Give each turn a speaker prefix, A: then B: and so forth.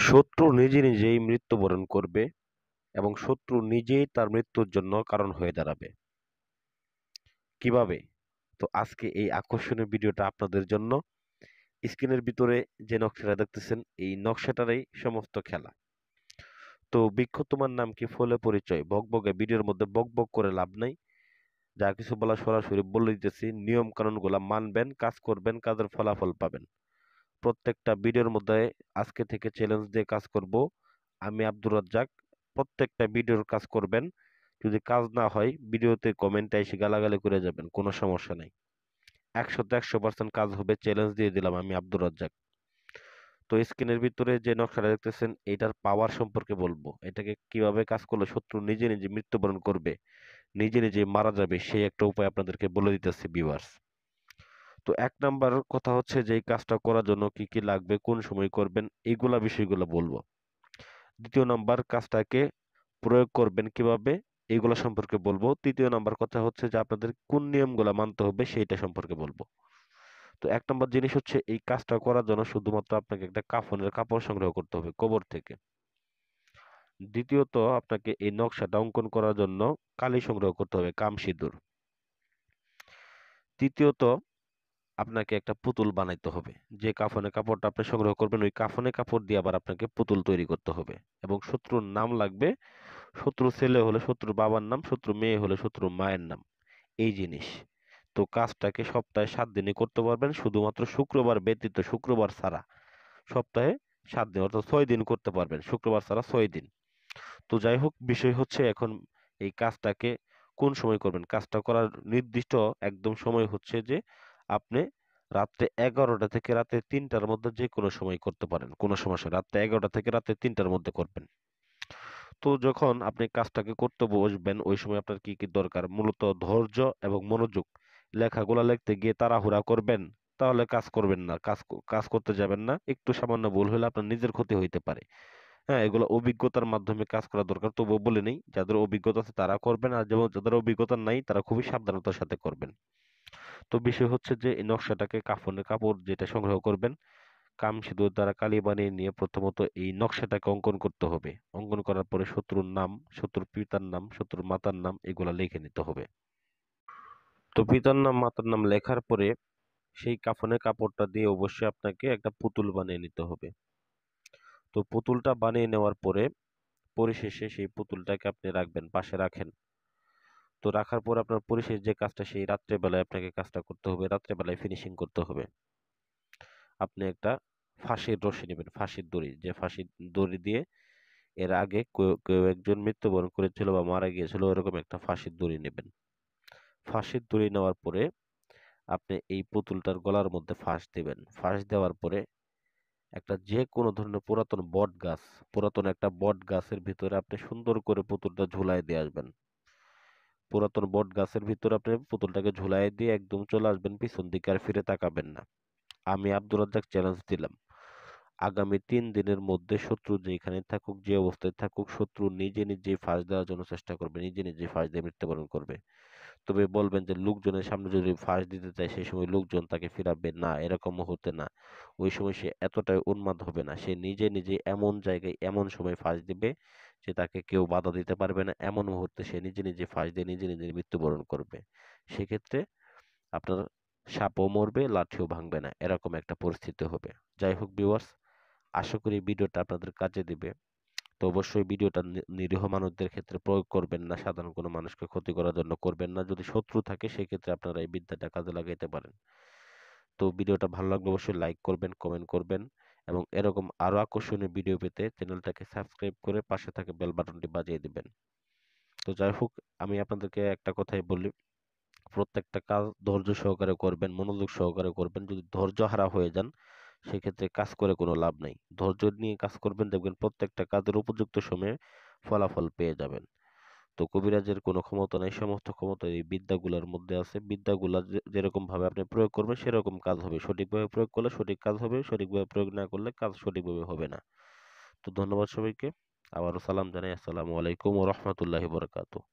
A: শত্রু নিজে নিজেই মৃত্যুবরণ করবে এবং শত্রু নিজেই তার মৃত্যুর জন্য কারণ হয়ে দাঁড়াবে। কিভাবে? তো আজকে এই আকর্ষণীয় ভিডিওটা আপনাদের জন্য। স্ক্রিনের ভিতরে যে নকশাটা দেখতেছেন এই নকশাটারই সমস্ত খেলা। তো বৃক্ষ তোমার নাম কি ফলে পরিচয়, বকবকে ভিডিওর মধ্যে বকবক করে লাভ নাই। যা কিছু বলা সরাসরি বলে দিতেছি, নিয়ম কানুনগুলা মানবেন, কাজ করবেন, কাজের ফলাফল পাবেন। প্রত্যেকটা ভিডিওর মধ্যে আজকে থেকে চ্যালেঞ্জ দিয়ে কাজ করব। আমি আব্দুর রাজ্জাক। প্রত্যেকটা ভিডিওর কাজ করবেন। যদি কাজ না হয় ভিডিওতে কমেন্টে এসে গালাগালি করে যাবেন, কোনো সমস্যা নাই। 100% কাজ হবে, চ্যালেঞ্জ দিয়ে দিলাম আমি আব্দুর রাজ্জাক। তো স্ক্রিনের ভিতরে যে নকশাটা দেখতেছেন এটার পাওয়ার সম্পর্কে বলবো। এটাকে কিভাবে কাজ করলে শত্রু নিজে নিজে মৃত্যুবরণ করবে, নিজে নিজে মারা যাবে, সেই একটা উপায় আপনাদেরকে বলে দিতেছি ভিউয়ার্স। তো এক নাম্বার কথা হচ্ছে যে এই কাজটা করার জন্য কি কি লাগবে, কোন সময় করবেন, এইগুলা বিষয়গুলো বলবো। দ্বিতীয় নাম্বার, কাজটাকে প্রয়োগ করবেন কিভাবে, এইগুলা সম্পর্কে বলবো। তৃতীয় নাম্বার কথা হচ্ছে যে আপনাদের কোন নিয়মগুলা মানতে হবে সেইটা সম্পর্কে বলবো। তো এক নম্বর জিনিস হচ্ছে এই কাজটা করার জন্য শুধুমাত্র আপনাকে একটা কাফনের কাপড় সংগ্রহ করতে হবে কবর থেকে। দ্বিতীয়ত, আপনাকে এই নকশাটা অঙ্কন করার জন্য কালি সংগ্রহ করতে হবে, কাম সিঁদুর। তৃতীয়ত, আপনাকে একটা পুতুল বানাইতে হবে। যে কাফনের কাপড়টা আপনি সংগ্রহ করবেন ওই কাফনের কাপড় দিয়ে আবার আপনাকে পুতুল তৈরি করতে হবে। এবং শত্রুর নাম লাগবে। শত্রু ছেলে হলে শত্রুর বাবার নাম, শত্রু মেয়ে হলে শত্রুর মায়ের নাম, এই জিনিস। তো কাজটাকে সপ্তাহে 7 দিনে করতে পারবেন, শুধুমাত্র শুক্রবার ব্যতীত, শুক্রবার ছাড়া সপ্তাহে 7 দিন, অর্থাৎ 6 দিন করতে পারবেন, শুক্রবার ছাড়া 6 দিন। তো যাই হোক, বিষয় হচ্ছে এখন এই কাজটাকে কোন সময় করবেন। কাজটা করার নির্দিষ্ট একদম সময় হচ্ছে যে আপনি রাত্রে 11টা থেকে রাতে 3টার মধ্যে যে কোনো সময় করতে পারেন, কোনো সমস্যা নেই। রাত্রে 11টা থেকে রাতে 3টার মধ্যে করবেন। তো যখন আপনি কাজটাকে করতে বসবেন ওই সময় আপনার কি কি দরকার, মূলত ধৈর্য এবং মনোযোগ। লেখাগুলা লিখতে গিয়ে তাড়াহুড়া করবেন তাহলে কাজ করবেন না, কাজ করতে যাবেন না। একটু সামান্য ভুল হলে আপনার নিজের ক্ষতি হইতে পারে। হ্যাঁ, এগুলো অভিজ্ঞতার মাধ্যমে কাজ করা দরকার। তবুও বলে নেই, যাদের অভিজ্ঞতা আছে তারা করবেন, আর যেমন যাদের অভিজ্ঞতা নাই তারা খুবই সাবধানতার সাথে করবেন। তো বিষয় হচ্ছে যে এই নকশাটাকে কাফনের কাপড় যেটা সংগ্রহ করবেন, কাম সিঁদুর দ্বারা কালি বানিয়ে নিয়ে প্রথমত এই নকশাটাকে অঙ্কন করতে হবে। অঙ্কন করার পরে শত্রুর নাম, শত্রুর পিতার নাম, শত্রুর মাতার নাম এগুলা লিখে নিতে হবে। তো পিতার নাম মাতার নাম লেখার পরে সেই কাফনের কাপড়টা দিয়ে অবশ্যই আপনাকে একটা পুতুল বানিয়ে নিতে হবে। তো পুতুলটা বানিয়ে নেওয়ার পরে পরিশেষে সেই পুতুলটাকে আপনি রাখবেন, পাশে রাখেন। তো রাখার পর আপনার পরিশেষ যে কাজটা সেই রাত্রেবেলায় আপনাকে কাজটা করতে হবে, রাত্রেবেলায় ফিনিশিং করতে হবে। আপনি একটা ফাঁসির রশি নেবেন, ফাঁসির দড়ি, যে ফাঁসির দড়ি দিয়ে এর আগে কেউ কেউ একজন মৃত্যুবরণ করেছিল বা মারা গিয়েছিল ওরকম একটা ফাঁসির দড়ি নেবেন। ফাঁসির দড়ি নেওয়ার পরে আপনি এই পুতুলটার গলার মধ্যে ফাঁস দিবেন। ফাঁস দেওয়ার পরে একটা যে কোনো ধরনের পুরাতন বট গাছ, পুরাতন একটা বট গাছের ভিতরে আপনি সুন্দর করে পুতুলটা ঝুলাই দিয়ে আসবেন। পুরাতন বট গাছের ভিতরে আপনি পুতুলটাকে ঝুলাই দিয়ে একদম চলে আসবেন পিছন দিকে, আর ফিরে তাকাবেন না। আমি আব্দুর রাজ্জাক চ্যালেঞ্জ দিলাম, আগামী 3 দিনের মধ্যে শত্রু যেখানে থাকুক, যে অবস্থায় থাকুক, শত্রু নিজে নিজেই ফাঁস দেওয়ার জন্য চেষ্টা করবে, নিজে নিজেই ফাঁস দিয়ে মৃত্যুবরণ করবে। তবে বলবেন যে লোকজনের সামনে যদি ফাঁস দিতে চায় সেই সময় লোকজন তাকে ফিরাবে না, এরকম হতে না। ওই সময় সে এতটাই উন্মাদ হবে না, সে নিজে নিজে এমন জায়গায় এমন সময় ফাঁস দিবে যে তাকে কেউ বাধা দিতে পারবে না। এমন মুহূর্তে সে নিজে নিজে ফাঁস দিয়ে নিজে নিজে মৃত্যুবরণ করবে। সেক্ষেত্রে আপনার সাপও মরবে, লাঠিও ভাঙবে না, এরকম একটা পরিস্থিতি হবে। যাই হোক ভিউয়ার্স, আশা করি ভিডিওটা আপনাদের কাজে দিবে। তো অবশ্যই ভিডিওটা নিরীহ মানুষদের ক্ষেত্রে প্রয়োগ করবেন না, সাধারণ কোনো মানুষকে ক্ষতি করার জন্য করবেন না। যদি শত্রু থাকে সেক্ষেত্রে আপনারা এই বিদ্যাটা কাজে লাগাইতে পারেন। তো ভিডিওটা ভালো লাগলে অবশ্যই লাইক করবেন, কমেন্ট করবেন, এবং এরকম আরো আকর্ষণীয় ভিডিও পেতে চ্যানেলটাকে সাবস্ক্রাইব করে পাশে থাকা বেল বাটনটি বাজিয়ে দিবেন। তো যাই হোক, আমি আপনাদেরকে একটা কথাই বলি, প্রত্যেকটা কাজ ধৈর্য সহকারে করবেন, মনোযোগ সহকারে করবেন। যদি ধৈর্য হারা হয়ে যান সেক্ষেত্রে কাজ করে কোনো লাভ নাই। ধৈর্য নিয়ে কাজ করবেন, দেখবেন প্রত্যেকটা কাজের উপযুক্ত সময়ে ফলাফল পেয়ে যাবেন। তো কবিরাজের কোনো ক্ষমতা নাই, সমস্ত ক্ষমতা এই বিদ্যাগুলোর মধ্যে আছে। বিদ্যাগুলা যেরকম ভাবে আপনি প্রয়োগ করবেন সেরকম কাজ হবে। সঠিকভাবে প্রয়োগ করলে সঠিক কাজ হবে, সঠিকভাবে প্রয়োগ না করলে কাজ সঠিকভাবে হবে না। তো ধন্যবাদ সবাইকে। আবারও সালাম জানাই, আসসালামু আলাইকুম ওয়া রাহমাতুল্লাহি ওয়া বারাকাতুহু।